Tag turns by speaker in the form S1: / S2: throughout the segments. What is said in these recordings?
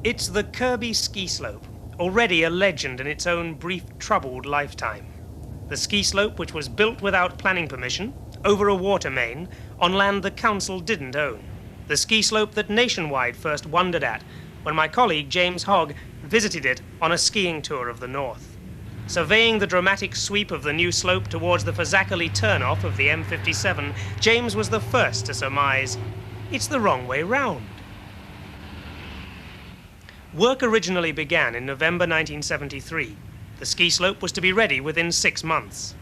S1: It's the Kirkby ski slope, already a legend in its own brief, troubled lifetime. The ski slope, which was built without planning permission, over a water main, on land the council didn't own. The ski slope that Nationwide first wondered at when my colleague James Hogg visited it on a skiing tour of the north. Surveying the dramatic sweep of the new slope towards the Fazakerley turnoff of the M57, James was the first to surmise, it's the wrong way round. Work originally began in November 1973. The ski slope was to be ready within 6 months.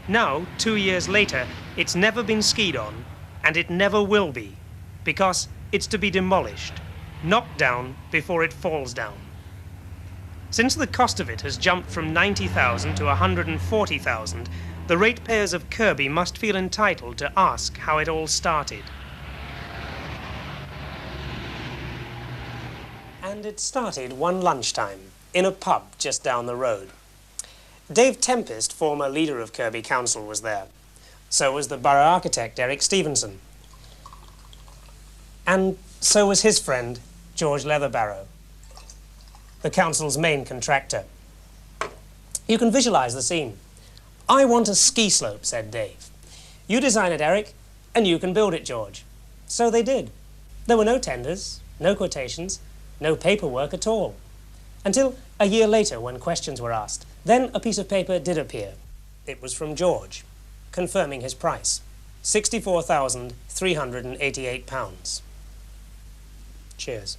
S1: Now, 2 years later, it's never been skied on, and it never will be, because it's to be demolished, knocked down before it falls down. Since the cost of it has jumped from 90,000 to 140,000, the ratepayers of Kirkby must feel entitled to ask how it all started. And it started one lunchtime, in a pub just down the road. Dave Tempest, former leader of Kirkby Council, was there. So was the borough architect, Eric Stevenson. And so was his friend, George Leatherbarrow, the council's main contractor. You can visualize the scene. I want a ski slope, said Dave. You design it, Eric, and you can build it, George. So they did. There were no tenders, no quotations, no paperwork at all. Until a year later when questions were asked. Then a piece of paper did appear. It was from George, confirming his price. £64,388. Cheers.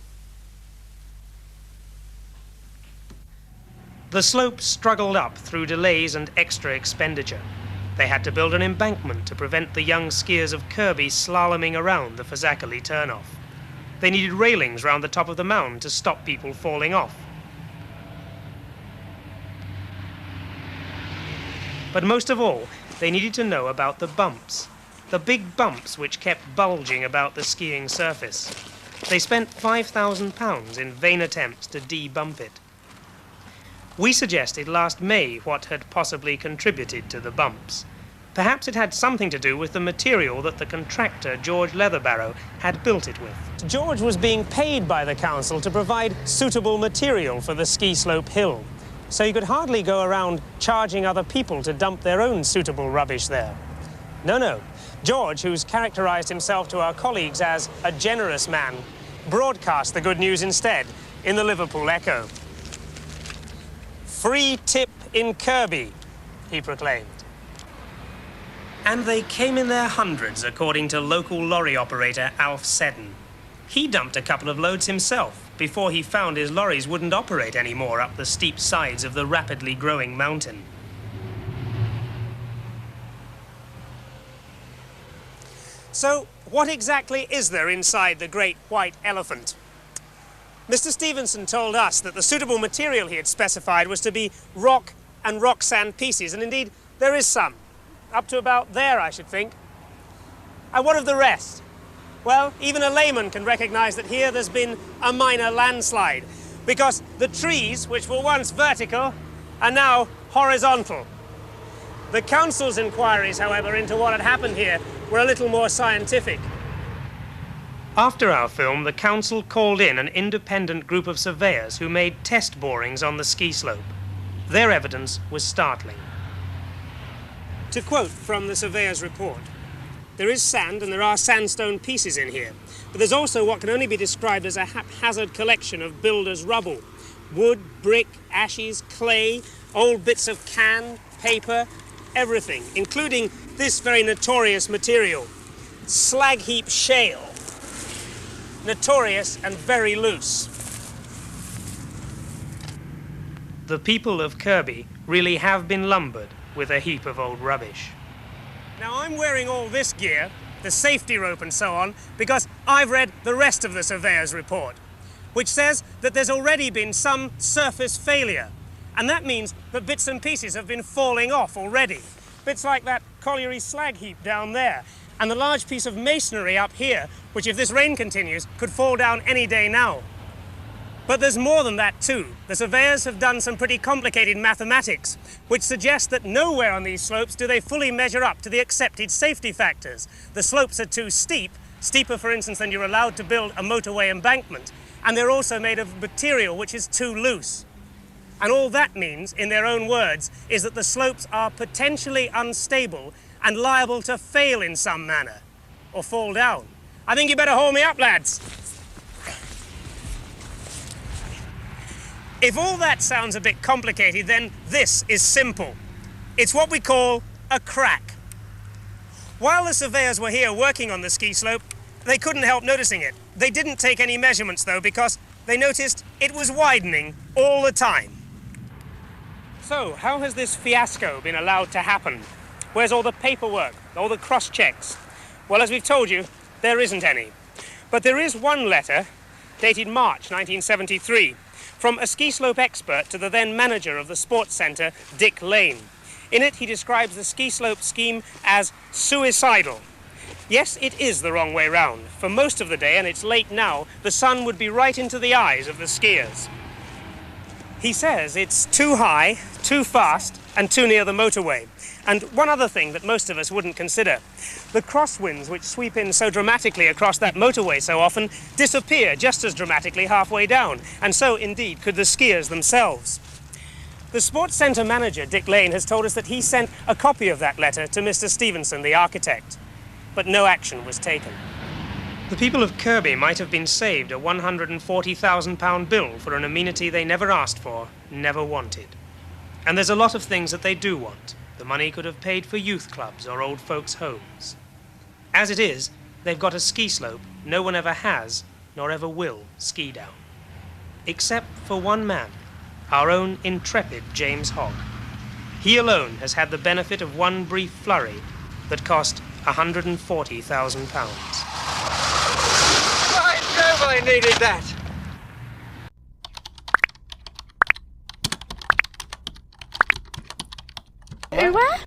S1: The slope struggled up through delays and extra expenditure. They had to build an embankment to prevent the young skiers of Kirkby slaloming around the Fazakerley turnoff. They needed railings round the top of the mound to stop people falling off. But most of all, they needed to know about the bumps. The big bumps which kept bulging about the skiing surface. They spent £5,000 in vain attempts to de-bump it. We suggested last May what had possibly contributed to the bumps. Perhaps it had something to do with the material that the contractor, George Leatherbarrow, had built it with. George was being paid by the council to provide suitable material for the ski slope hill, so you could hardly go around charging other people to dump their own suitable rubbish there. No. George, who's characterized himself to our colleagues as a generous man, broadcast the good news instead in the Liverpool Echo. Free tip in Kirkby, he proclaimed. And they came in their hundreds, according to local lorry operator Alf Seddon. He dumped a couple of loads himself before he found his lorries wouldn't operate anymore up the steep sides of the rapidly growing mountain. So, what exactly is there inside the great white elephant? Mr. Stevenson told us that the suitable material he had specified was to be rock and rock sand pieces, and indeed there is some. Up to about there, I should think. And what of the rest? Well, even a layman can recognize that here there's been a minor landslide, because the trees, which were once vertical, are now horizontal. The council's inquiries, however, into what had happened here were a little more scientific. After our film, the council called in an independent group of surveyors who made test borings on the ski slope. Their evidence was startling. To quote from the surveyor's report, there is sand and there are sandstone pieces in here, but there's also what can only be described as a haphazard collection of builder's rubble. Wood, brick, ashes, clay, old bits of can, paper, everything, including this very notorious material, slag heap shale. Notorious and very loose. The people of Kirkby really have been lumbered with a heap of old rubbish. Now, I'm wearing all this gear, the safety rope and so on, because I've read the rest of the surveyor's report, which says that there's already been some surface failure. And that means that bits and pieces have been falling off already. Bits like that colliery slag heap down there, and the large piece of masonry up here, which if this rain continues, could fall down any day now. But there's more than that too. The surveyors have done some pretty complicated mathematics, which suggest that nowhere on these slopes do they fully measure up to the accepted safety factors. The slopes are too steep, steeper, for instance, than you're allowed to build a motorway embankment, and they're also made of material which is too loose. And all that means, in their own words, is that the slopes are potentially unstable and liable to fail in some manner, or fall down. I think you better haul me up, lads. If all that sounds a bit complicated, then this is simple. It's what we call a crack. While the surveyors were here working on the ski slope, they couldn't help noticing it. They didn't take any measurements, though, because they noticed it was widening all the time. So, how has this fiasco been allowed to happen? Where's all the paperwork, all the cross-checks? Well, as we've told you, there isn't any. But there is one letter, dated March 1973, from a ski slope expert to the then manager of the sports centre, Dick Lane. In it, he describes the ski slope scheme as suicidal. Yes, it is the wrong way round. For most of the day, and it's late now, the sun would be right into the eyes of the skiers. He says it's too high, too fast, and too near the motorway. And one other thing that most of us wouldn't consider. The crosswinds which sweep in so dramatically across that motorway so often disappear just as dramatically halfway down, and so indeed could the skiers themselves. The sports centre manager, Dick Lane, has told us that he sent a copy of that letter to Mr. Stevenson, the architect, but no action was taken. The people of Kirkby might have been saved a £140,000 bill for an amenity they never asked for, never wanted. And there's a lot of things that they do want. The money could have paid for youth clubs or old folks' homes. As it is, they've got a ski slope no one ever has, nor ever will, ski down. Except for one man, our own intrepid James Hogg. He alone has had the benefit of one brief flurry that cost £140,000.
S2: I needed that.
S3: Where?